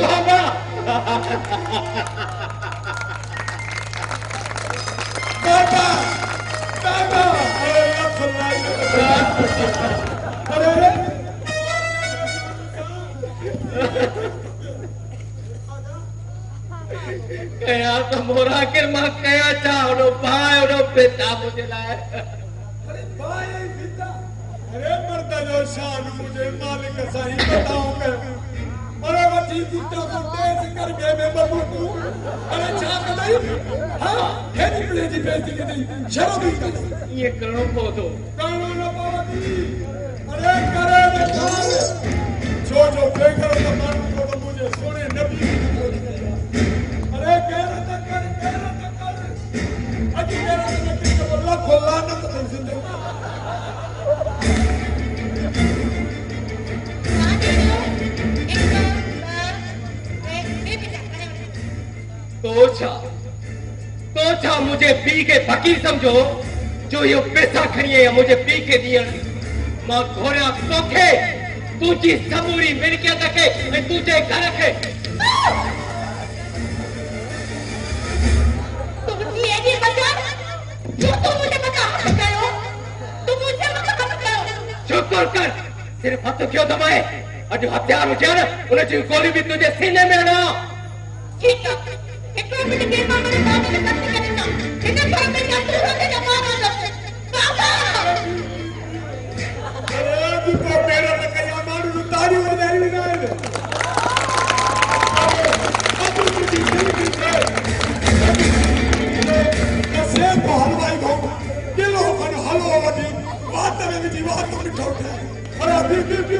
Speaker 1: बाबा बाबा अरे अरे
Speaker 3: कया तो मोरा के मां कया चा ओडो भाई ओडो बेटा मुझे लाए
Speaker 1: अरे भाई पिता अरे मर्द जो शान मुझे मालिक साईं बताऊंगा अरे वठी पिता को तेज करके मैं बबू तू अरे छाप नहीं हां हे निकले जी बेइज्जती की नहीं शर्म नहीं
Speaker 3: ये करो पोदो
Speaker 1: करो न पावती अरे करे न खाल जो बेकर तो मानू को तो मुझे सोने नबी की अरे कहना तो कर अज
Speaker 3: तो छा मुझे पी के फकीर समझो जो यो पैसा खणिए या मुझे पी के दिया मां घोड़ा तोखे तुझी समूरी मिल्कियत के ऐं तुझे घर के
Speaker 2: तुझी एडी बचा जो तू मुझे बता करो तू मुझे बता करो
Speaker 3: शुक्र कर सिर्फ हथ क्यों दबाए अज हथियार हुजे न उन जी गोली भी तुझे सीने में ना
Speaker 2: ठीक है एक मिनट के मां ने बात करने के ना इन्हें पर में क्या तू होते जमाना बाबा
Speaker 1: अरे तू को पेड़ लकैया मारू तारी हो जाई ना अब तुझी जिंदगी से को हलवाई गो किलो कन हलवा वडी बात में जी बात तो मिठो अरे बी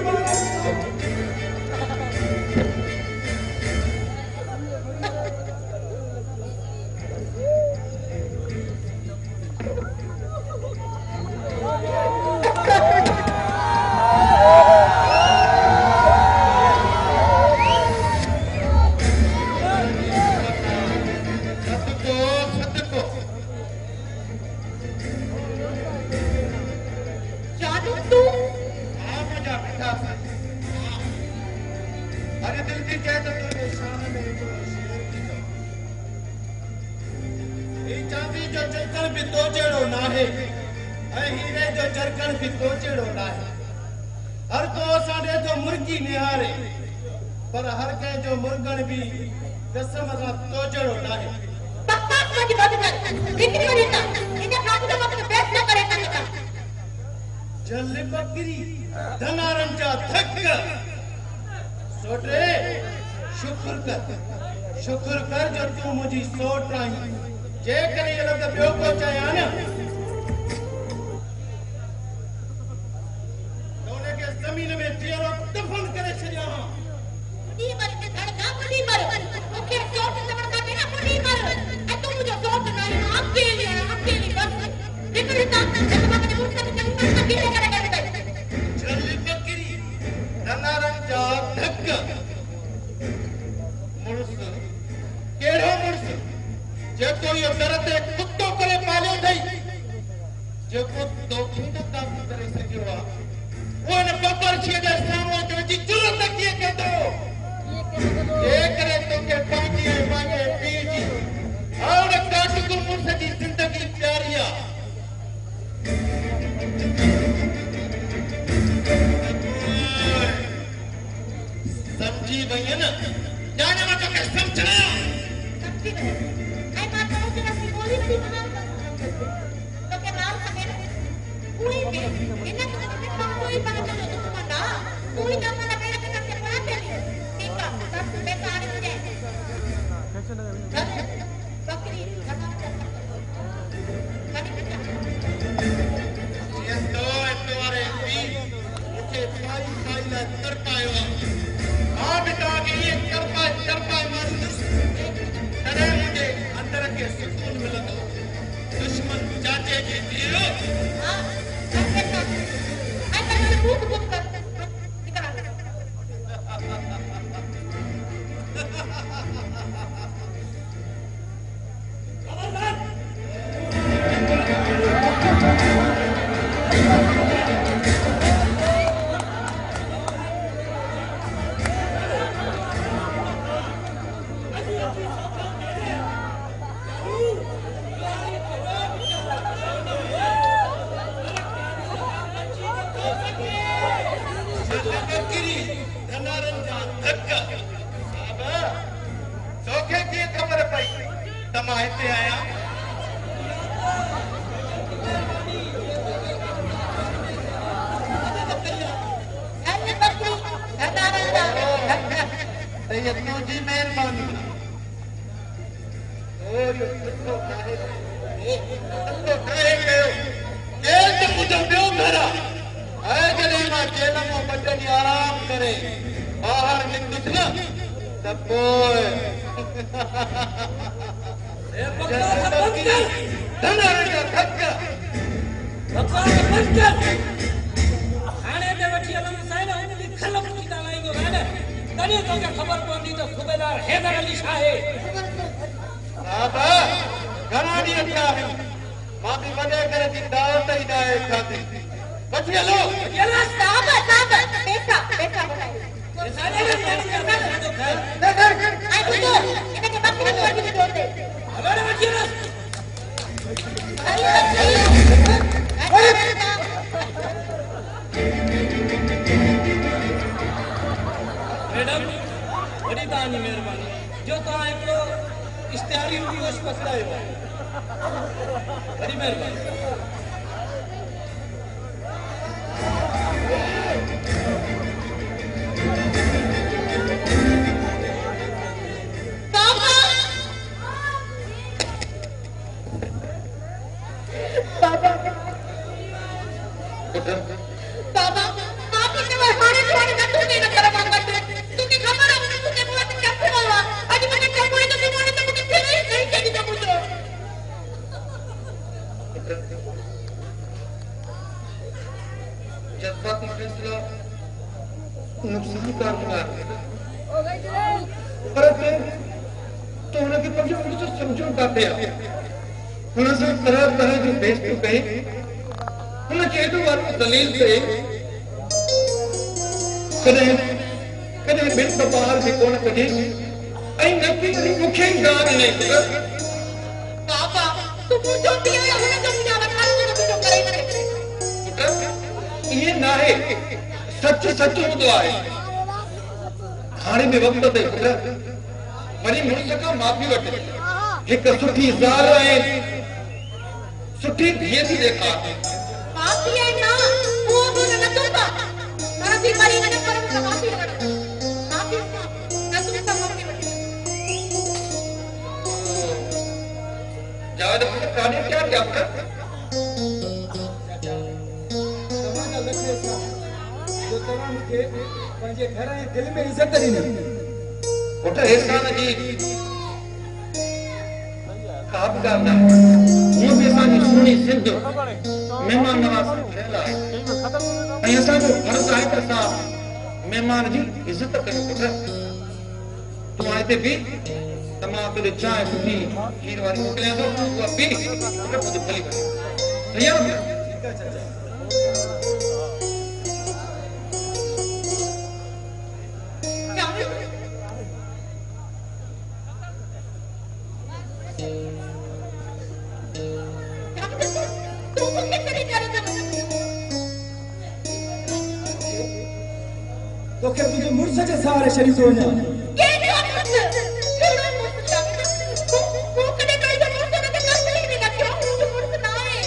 Speaker 3: हर को साडे तो मुर्गी निहारे पर हर के जो मुर्गन भी कसम सा तोजड़ो नाहे
Speaker 2: पक्का मत बात कर बिक्री वनेता इन्हें खाने का मतलब फैसला करे करने का
Speaker 3: जल बकरी धनारन जा थक सोटे शुक्र कर जो तू मुझी सोट आई जे करे ये लोग बियो को चाहे ना जमीन में जीरो दफन करे छड़िया
Speaker 2: मुड़ी मर के धड़का मुड़ी मर ओके चोट से बड़का देना मुड़ी मर ए तू मुझे चोट नहीं अकेली बस लेकिन ताकत से मगने मुड़ के नहीं मर अकेले करे
Speaker 3: जल बकरी धनारन जा धक मुर्स केड़ो मुर्स जे तो यो दर्द कुत्तो करे पालियो थई जे को दोखी न काम करे सकियो वो न पकड़ छे दे सामो जो जी जुरत किए के दो ये करे तो के पानी मांगे पीजी और काट को मुर्स की जिंदगी प्यारिया समझी भई ना जाने मत के समझना
Speaker 2: समझी आई बात करो कि मैं बोली नहीं बना तो के नाम समेत कोई के इन्हें तो कोई पता चलो तो तुम्हारा कोई नाम ना मेरे के करके पड़ा दे ठीक है सब पैसा आने मुझे बकरी
Speaker 3: ये तो तुम्हारे भी मुझे पाई ला कर पायो हां बेटा के ये कर पाए मारूं तने मुझे अंदर के सुकून मिलंदो दुश्मन चाचे जी दियो
Speaker 2: हां आई तो मुंह बुक कर निकाल
Speaker 3: जी मेहरबानी और यो तो काहे तो काहे गयो जेल से मुझे बियो घर है जने मां जेल में बटनी आराम करे बाहर निकलत ना तब कोई ए बकवास बंद कर धनारे का धक्का बकवास बंद कर थाने ते वठी अलम साईं उन दी खलप की ॻाल्हाईंदो आहे न तॾहिं तोखे ख़बर पवंदी त सूबेदार हैदर अली छा आहे बाबा घणा अच्छा है मां भी वने करे थी दात ही ना है खाती बच्चे लो
Speaker 2: साहब पैसा बताइए आई तो इनके बाकी में और भी जोड़ दे
Speaker 4: हमारे बच्चे ना मैडम बड़ी तानी मेहरबानी जो तो एकड़ो इश्तिहारी हुई होश पसंद है बड़ी मेहरबानी
Speaker 2: बाबा आप इतने बहाने छोड़ के तू नहीं कर पाएगा तू की खबर है मुझे तूने बहुत कैसे बोला आज मुझे क्या बोले तो बोले तो मुझे फिर नहीं चाहिए तो मुझे
Speaker 3: जज्बाती फैसला नुकसान का पर तो उनके पक्ष में तो समझो काटे उन्हें से तरह जो बेस तो कहे उन्हें केदो वाली दलील से कदे बिन सवाल भी कोन कजे ऐ नकी मुख्य गान नहीं
Speaker 2: बाबा तू मुझे दिया या होने जो मुझे रखा है तो जो करे
Speaker 3: ये ना है सच तो आए हाणे में वक्त ते वरी मुर्स का माफी वठे एक सुठी ज़ाल है सुठी धीअ थी देखा
Speaker 2: माफी है ना वो न दूंगा ना भी मरी न पर माफी न दूंगा माफी
Speaker 3: जावेद काने क्या
Speaker 4: तमाम लखे सा जो तमाम के पंजे घर ऐं दिल में इज्जत ॾिनी
Speaker 3: उठ एहसान जी का बि ॻाल्हि न हूअं बि असांजी सुहिणी सिंध महिमान नवाज़ थियल आहे ऐं असांजो फर्ज़ आहे त असां महिमान जी इज़त कयूं पुट तूं हिते बि त मां तुंहिंजे चांहि सुठी खीर वारी मोकिलियां थो उहा पी पुट मुंहिंजो भली वञे तयार
Speaker 4: तो क्या तुझे मुर्स के सहारे शरीक हो जा
Speaker 2: ये क्या मुर्स थोड़ा मुर्स जावे वो कने कहीं तो मुर्स ने कर नहीं ना क्यों मुझे मुर्स ना है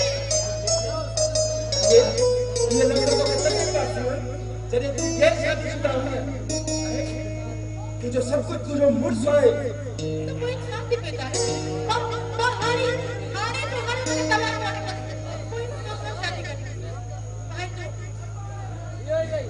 Speaker 4: ये लड़का तो कितना बात है चलिए तू ये शादीशुदा है कि जो सब कुछ तुझे मुर्स है
Speaker 2: तो कोई शादी बेटा है हाने तो हर कोई तलाक वाला कोई दूसरा शादी कर भाई तो ये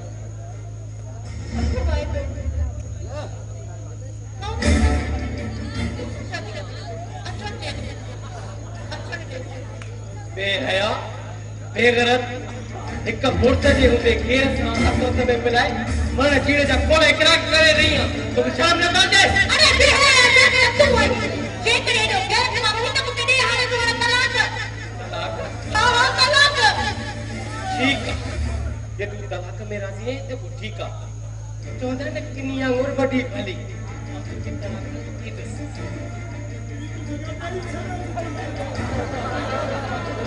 Speaker 3: बेहया बेगरत एक मुर्स जे हुते केर सां हथो ते मिलाए मन चीड़े जा कोन इकरार करे रही तो शर्म न काजे
Speaker 2: अरे बेहया तू आई जे करे जो गैर ना हो तो कदे हाने तो तलाक हां तलाक
Speaker 3: ठीक ये तू तलाक में राजी है तो ठीक है चौधरी ने किन्नी अंगूर बड़ी भली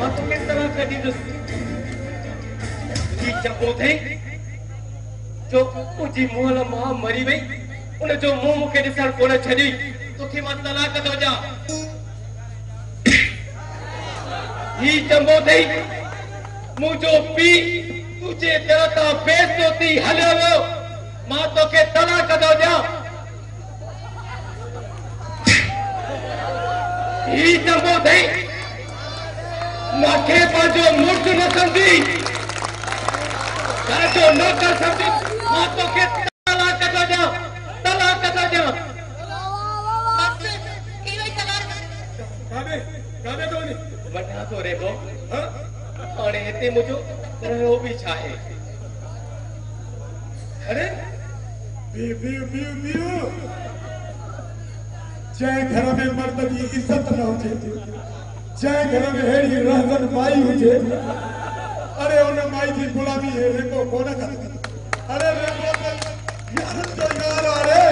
Speaker 3: मां तो किस तरह कटी दस जी चपो थे जो उजी मोहल मां मरी वई उन जो मुंह मुके दिसण कोन छडी तोखे मां तलाक दो जा ही चंबो थे मुझो पी तुझे तरता बेस्तो थी हलियो वियो मां तोखे तलाक दो जा ही चंबो थे माखे पंहिंजो मुर्स न समझी घर जो नौकर समझी मां तोखे तलाक दो जा
Speaker 2: बस की वही तलाक
Speaker 4: काबे तो नहीं
Speaker 3: वठा तो रे बो हाणे हिते मुझो रहियो बि छा आहे
Speaker 1: अरे जंहिं घर में मर्द जी इज्जत न हुजे जंहिं घर में अहिड़ी रहंदड़ माई हुजे अरे उन माई जी गुलामी है रेको कोन कर अरे रेको यार तो यार अरे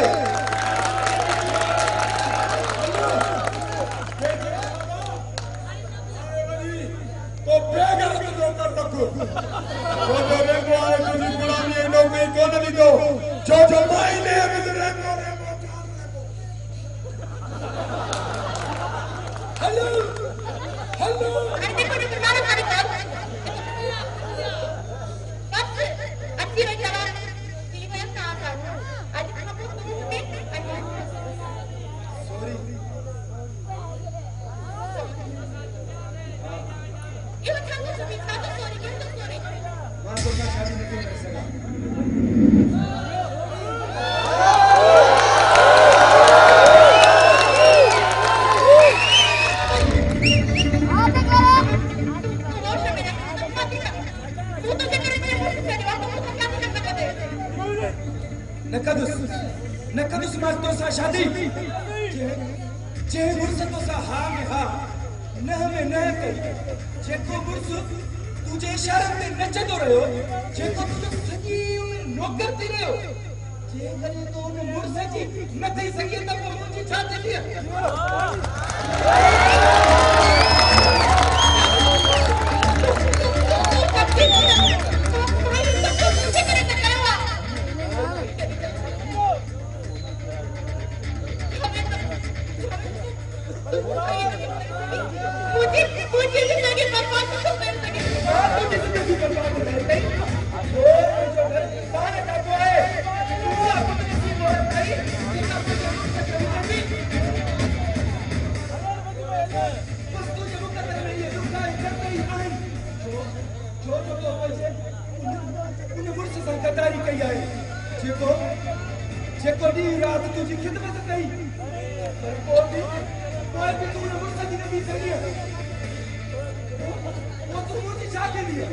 Speaker 1: तो बेगर में जो कर रखो वो जो रेको आए तुझी गुलामी है नौकरी कोन दी दो जो माई ने में रेको
Speaker 4: हेलो हेलो
Speaker 2: अरे देखो देखो मारो मारो मारो बस अच्छी रही चला ये मैं कहां था आज हम लोग तुम पे
Speaker 1: सॉरी
Speaker 2: ये बता दो सभी था तो सॉरी क्यों तो सॉरी
Speaker 1: मां तो मैं शादी नहीं कर सका
Speaker 4: नकदुस मास्तो सा शादी जे मुर्स तो सा हा में हा न में न कई जेको मुर्स तुझे इशारे में नचंदो रहियो जेको तुझो सॼी उमिरि नौकर थी रहियो जे करे तो उन मुर्स जी न थी सघे त पोइ मुंहिंजी छा थींदी
Speaker 2: मुझे जिंदगी बर्बाद तो कर सके
Speaker 4: तुझी जिंदगी बर्बाद हो गई ओ सारे का तो है तू अपनी नसीब हो गई बस तुझे मुकद्दर में ये दुखा करते ही आए जो तो पैसे उन्हें मुर्स से गद्दारी कई आए जेको दी रात तुझी खिदमत कई पर कोई भी तूने मुर्स की नहीं सही है वो तू मुझे चाह के लिए